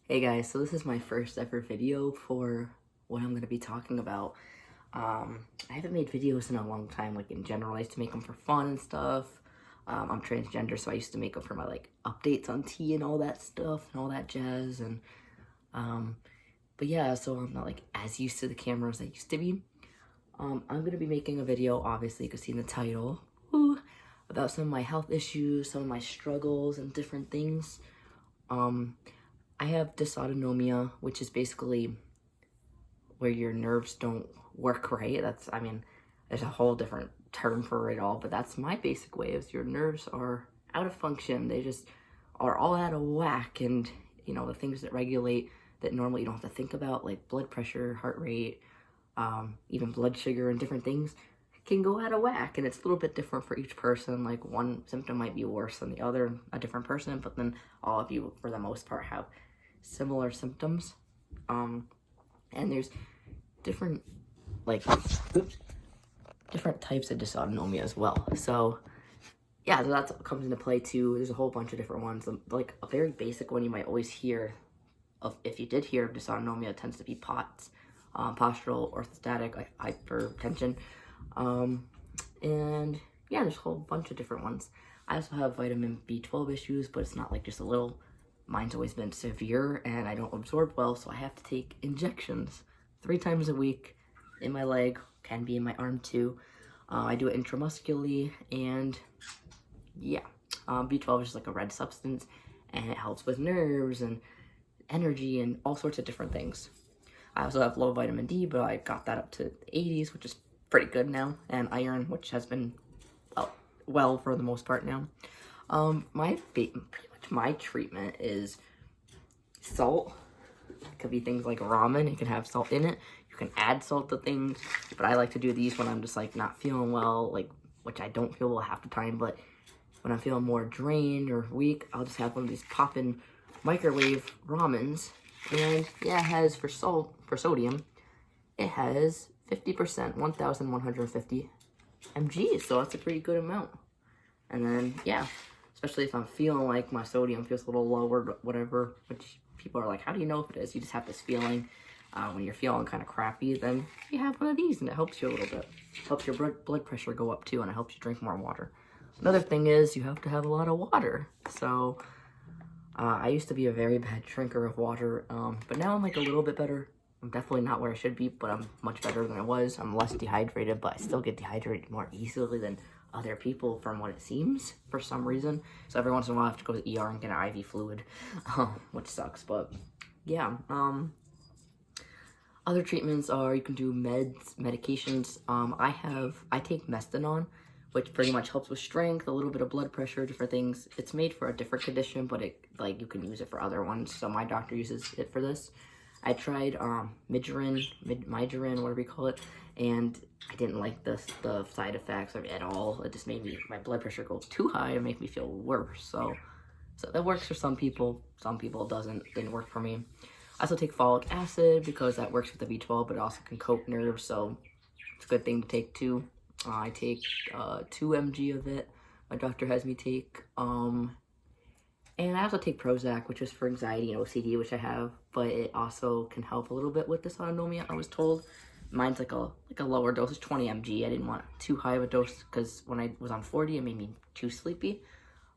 Hey guys, so this is my first ever video for what I'm going to be talking about. I haven't made videos in a long time, like in general. I used to make them for fun and stuff. I'm transgender, so I used to make them for my like updates on tea and all that stuff and all that jazz. And but yeah, so I'm not like as used to the camera as I used to be. I'm going to be making a video, obviously you can see in the title, about some of my health issues, some of my struggles and different things. I have dysautonomia, which is basically where your nerves don't work right. There's a whole different term for it all, but that's my basic way is your nerves are out of function. They just are all out of whack, and the things that regulate that normally you don't have to think about, like blood pressure, heart rate, even blood sugar and different things can go out of whack, and it's a little bit different for each person. Like one symptom might be worse than the other, a different person, but then all of you, for the most part, have similar symptoms. And there's different different types of dysautonomia as well. So yeah, so that comes into play too. There's a whole bunch of different ones. Like a very basic one you might always hear of, if you did hear of dysautonomia, tends to be POTS, postural orthostatic hypertension. And yeah, there's a whole bunch of different ones. I also have vitamin B12 issues, but it's not like just a little. Mine's always been severe, and I don't absorb well, so I have to take injections 3 times a week in my leg, can be in my arm too. I do it intramuscularly, and yeah, B12 is just like a red substance, and it helps with nerves and energy and all sorts of different things. I also have low vitamin D, but I got that up to the 80s, which is pretty good now, and iron, which has been well for the most part now. Pretty much my treatment is salt. It could be things like ramen. It can have salt in it. You can add salt to things, but I like to do these when I'm just like not feeling well, like, which I don't feel well half the time, but when I'm feeling more drained or weak, I'll just have one of these pop-in microwave ramens. And yeah, it has for sodium, it has 50%, 1,150 mg, so that's a pretty good amount. And then, yeah, especially if I'm feeling like my sodium feels a little low or whatever, which people are like, how do you know if it is? You just have this feeling when you're feeling kind of crappy, then you have one of these, and it helps you a little bit. Helps your blood pressure go up too, and it helps you drink more water. Another thing is you have to have a lot of water. So I used to be a very bad drinker of water, but now I'm like a little bit better. I'm definitely not where I should be, but I'm much better than I was. I'm less dehydrated, but I still get dehydrated more easily than other people from what it seems for some reason. So every once in a while I have to go to the ER and get an IV fluid, which sucks, but yeah. Other treatments are, you can do medications. I take Mestinon, which pretty much helps with strength, a little bit of blood pressure, different things. It's made for a different condition, but you can use it for other ones. So my doctor uses it for this. I tried Migerin, whatever you call it, and I didn't like the side effects at all. It just made my blood pressure go too high and make me feel worse. So that works for some people. Some people didn't work for me. I also take folic acid because that works with the B12, but it also can coat nerves, so it's a good thing to take too. I take 2 mg of it. My doctor has me take. And I also take Prozac, which is for anxiety and OCD, which I have, but it also can help a little bit with dysautonomia, I was told. Mine's like a lower dose, it's 20 mg. I didn't want too high of a dose because when I was on 40, it made me too sleepy,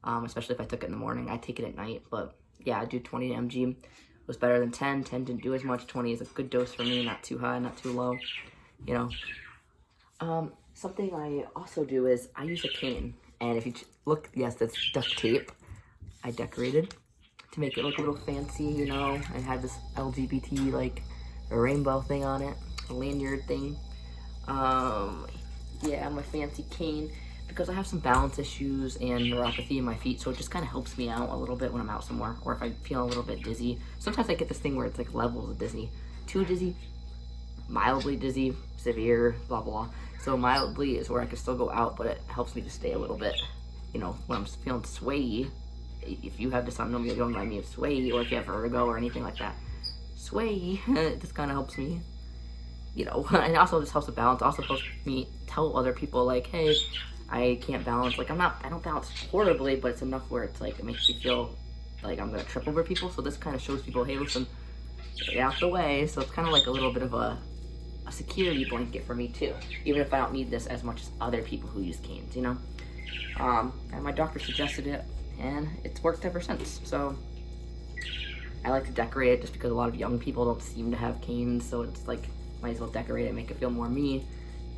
especially if I took it in the morning. I take it at night, but yeah, I do 20 mg. It was better than 10. 10 didn't do as much. 20 is a good dose for me, not too high, not too low, Something I also do is I use a cane, and if you look, yes, that's duct tape. I decorated to make it look a little fancy, and had this LGBT, like, a rainbow thing on it, a lanyard thing. Yeah, my fancy cane, because I have some balance issues and neuropathy in my feet, so it just kind of helps me out a little bit when I'm out somewhere, or if I feel a little bit dizzy. Sometimes I get this thing where it's like levels of dizzy. Too dizzy, mildly dizzy, severe, blah, blah. So mildly is where I can still go out, but it helps me to stay a little bit, when I'm feeling sway. If you have dysautonomia, don't remind me of sway, or if you have vertigo or anything like that. Sway, it just kind of helps me, and also just helps with balance. Also helps me tell other people, like, hey, I can't balance. Like, I don't balance horribly, but it's enough where it's like, it makes me feel like I'm gonna trip over people. So this kind of shows people, hey, listen, get out the way. So it's kind of like a little bit of a security blanket for me too, even if I don't need this as much as other people who use canes, you know. And my doctor suggested it, and it's worked ever since. So I like to decorate it just because a lot of young people don't seem to have canes, so it's like, might as well decorate it, make it feel more me.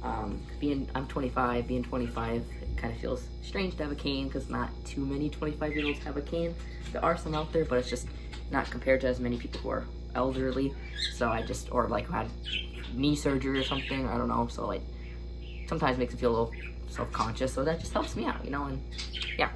I'm 25, being 25, it kind of feels strange to have a cane because not too many 25-year-olds have a cane. There are some out there, but it's just not compared to as many people who are elderly. So I just, or like who had knee surgery or something, I don't know. So like, sometimes makes me feel a little self-conscious, so that just helps me out, you know. And yeah,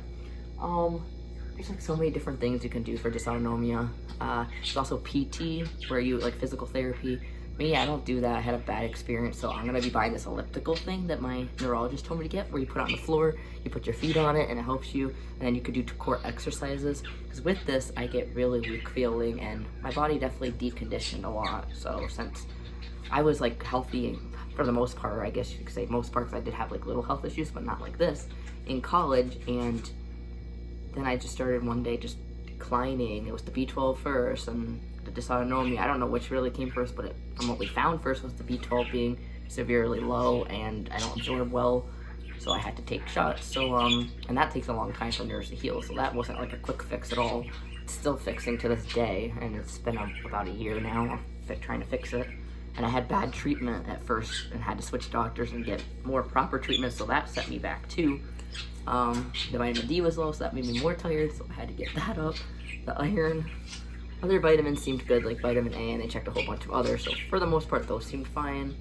there's like so many different things you can do for dysautonomia. There's also PT, where you like physical therapy. Me, I don't do that. I had a bad experience, so I'm gonna be buying this elliptical thing that my neurologist told me to get, where you put it on the floor, you put your feet on it, and it helps you, and then you could do core exercises. Because with this, I get really weak feeling, and my body definitely deconditioned a lot. So since I was like healthy for the most part, I guess you could say most part, because I did have like little health issues, but not like this, in college, and then I just started one day just declining. It was the B12 first, and the dysautonomia. I don't know which really came first, but from what we found first was the B12 being severely low, and I don't absorb well, so I had to take shots. So and that takes a long time for nerves to heal, so that wasn't like a quick fix at all. It's still fixing to this day, and it's been about a year now trying to fix it. And I had bad treatment at first and had to switch doctors and get more proper treatment, so that set me back too. The vitamin D was low, so that made me more tired, so I had to get that up. The iron. Other vitamins seemed good, like vitamin A, and they checked a whole bunch of others, so for the most part, those seemed fine.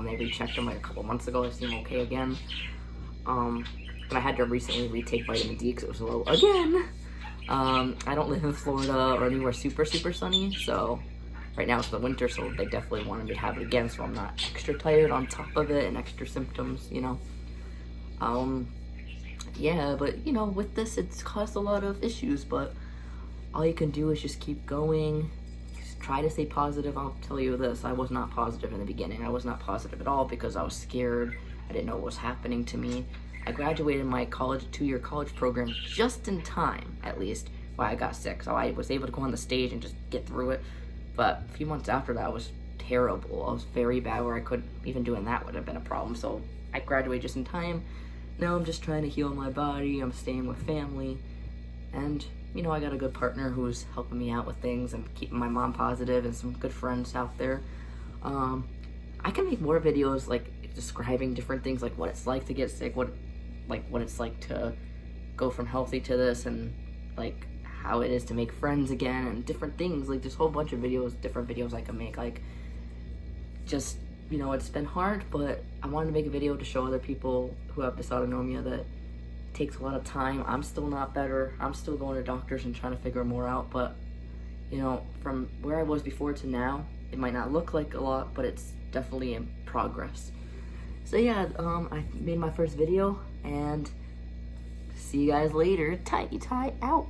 They rechecked them like a couple months ago, they seemed okay again. But I had to recently retake vitamin D because it was low again. I don't live in Florida or anywhere super sunny, so right now it's the winter, so they definitely wanted me to have it again, so I'm not extra tired on top of it and extra symptoms, you know. Yeah, but you know, with this, it's caused a lot of issues, but all you can do is just keep going. Just try to stay positive. I'll tell you this, I was not positive in the beginning. I was not positive at all because I was scared. I didn't know what was happening to me. I graduated my two-year college program just in time, at least, while I got sick. So I was able to go on the stage and just get through it. But a few months after that, I was terrible. I was very bad, where I couldn't, even doing that would have been a problem. So I graduated just in time. Now I'm just trying to heal my body. I'm staying with family. And, you know, I got a good partner who's helping me out with things and keeping my mom positive, and some good friends out there. I can make more videos, like, describing different things, like what it's like to get sick, what it's like to go from healthy to this, and, like, how it is to make friends again, and different things. Like, there's a whole bunch of videos, different videos I can make. Like, just, you know, it's been hard, but I wanted to make a video to show other people who have dysautonomia that it takes a lot of time. I'm still not better. I'm still going to doctors and trying to figure more out, but, you know, from where I was before to now, it might not look like a lot, but it's definitely in progress. So yeah, I made my first video, and see you guys later. Tie out.